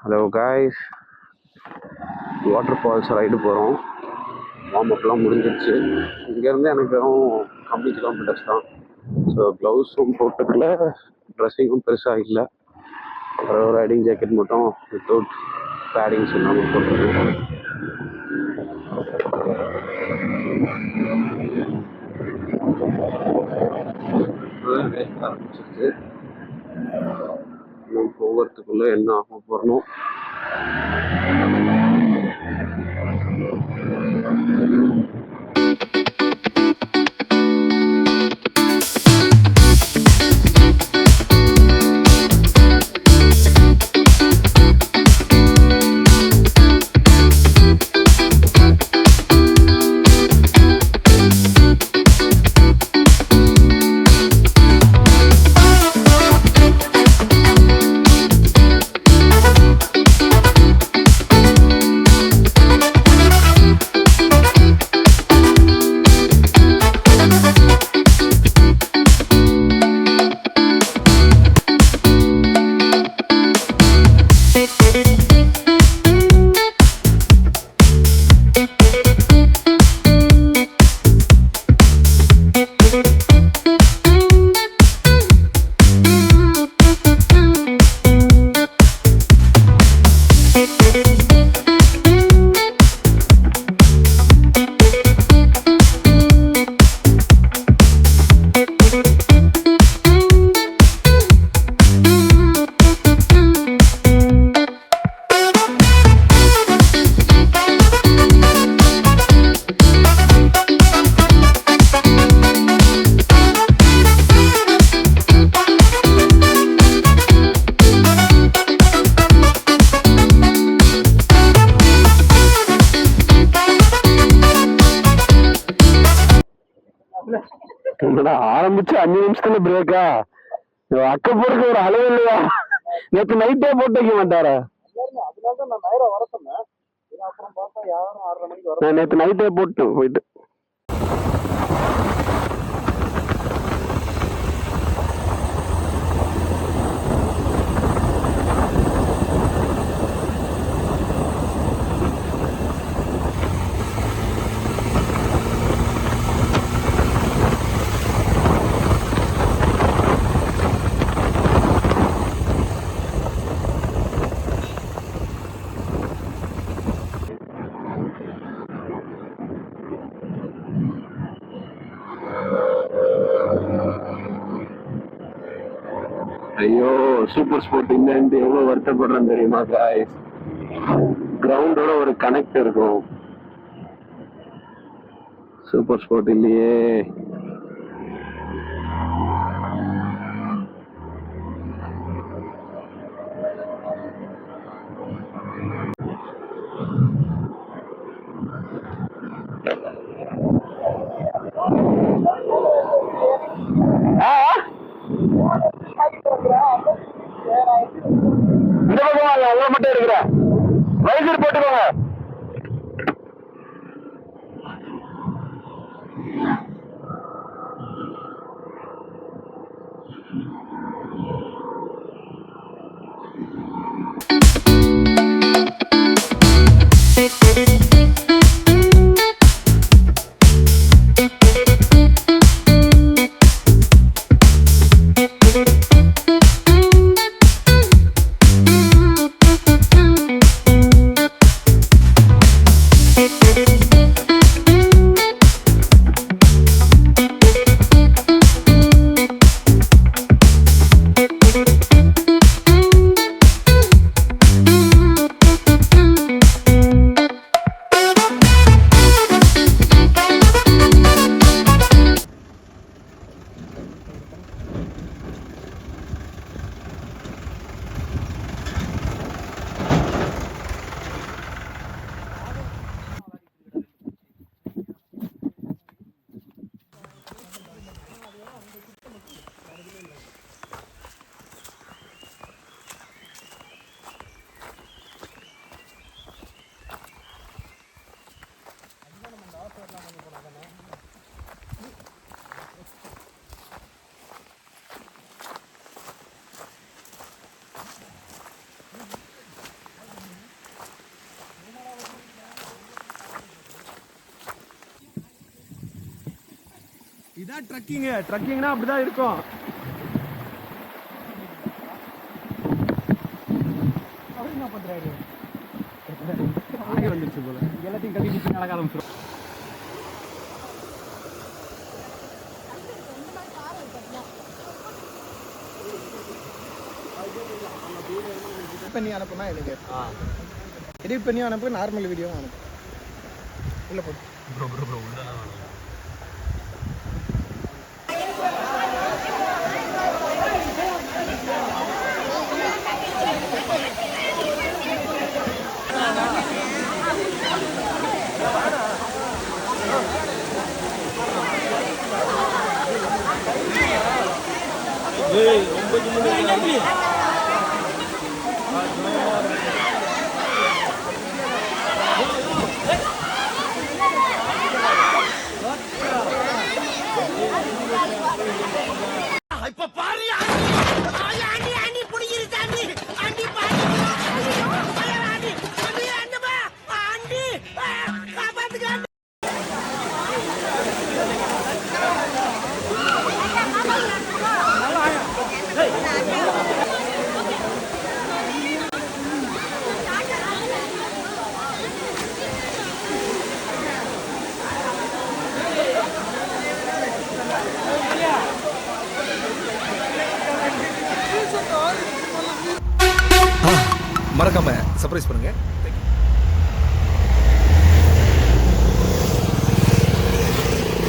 Hello guys, waterfalls ride போகிறோம். Warm அப்லாம் முடிஞ்சிருச்சு. இங்கேருந்து எனக்கு வெறும் கம்மி கிலோமீட்டர்ஸ் தான். ஸோ க்ளவுஸும் போட்டுக்கல, ட்ரெஸ்ஸிங்கும் பெருசாக இல்லை. ஒரு ரைடிங் ஜாக்கெட் மட்டும் வித்தவுட் பேடிங்ஸ் இல்லாமல் போட்டுருக்கேன். ஆரம்பிச்சிருச்சு. இன்னும் போகிறதுக்குள்ளே என்ன ஆக போகிறோம். ஆரம்பிச்சு 5 நிமிஷத்துல பிரேக்கா? அக்க போறதுக்கு ஒரு அளவு இல்லையா? நேற்று நைட்டே போட்டு வைக்க மாட்டாரா? நான் நேற்று நைட்டே போட்டேன் போயிட்டு. ஐயோ, சூப்பர் ஸ்போர்ட் இல்லைன்ட்டு எவ்வளவு வருத்தப்படுறேன் தெரியுமா காய்ஸ்? கிரவுண்டோட ஒரு கனெக்ட் இருக்கும். சூப்பர் ஸ்போர்ட் இல்லையே. இந்த பக்கம் அவ்வளவு மட்டும் இருக்கிற வைசர் போட்டுக்கோங்க. இதான் ட்ரக்கிங்னா அப்படிதான் இருக்கும். அவர் என்ன பண்றாரு? ஆகி வந்துருச்சு போல. எல்லாத்தையும் கட்டி நடக்க ஆரம்பிச்சிடும். பண்ணி அனுப்புனா எனக்கு எடிட் பண்ணி அனுப்பு, நார்மல் வீடியோ அனுப்பு. உள்ள போடு ப்ரோ உள்ளலாம் மறக்காம சர்ப்ரைஸ் பண்ணுங்க.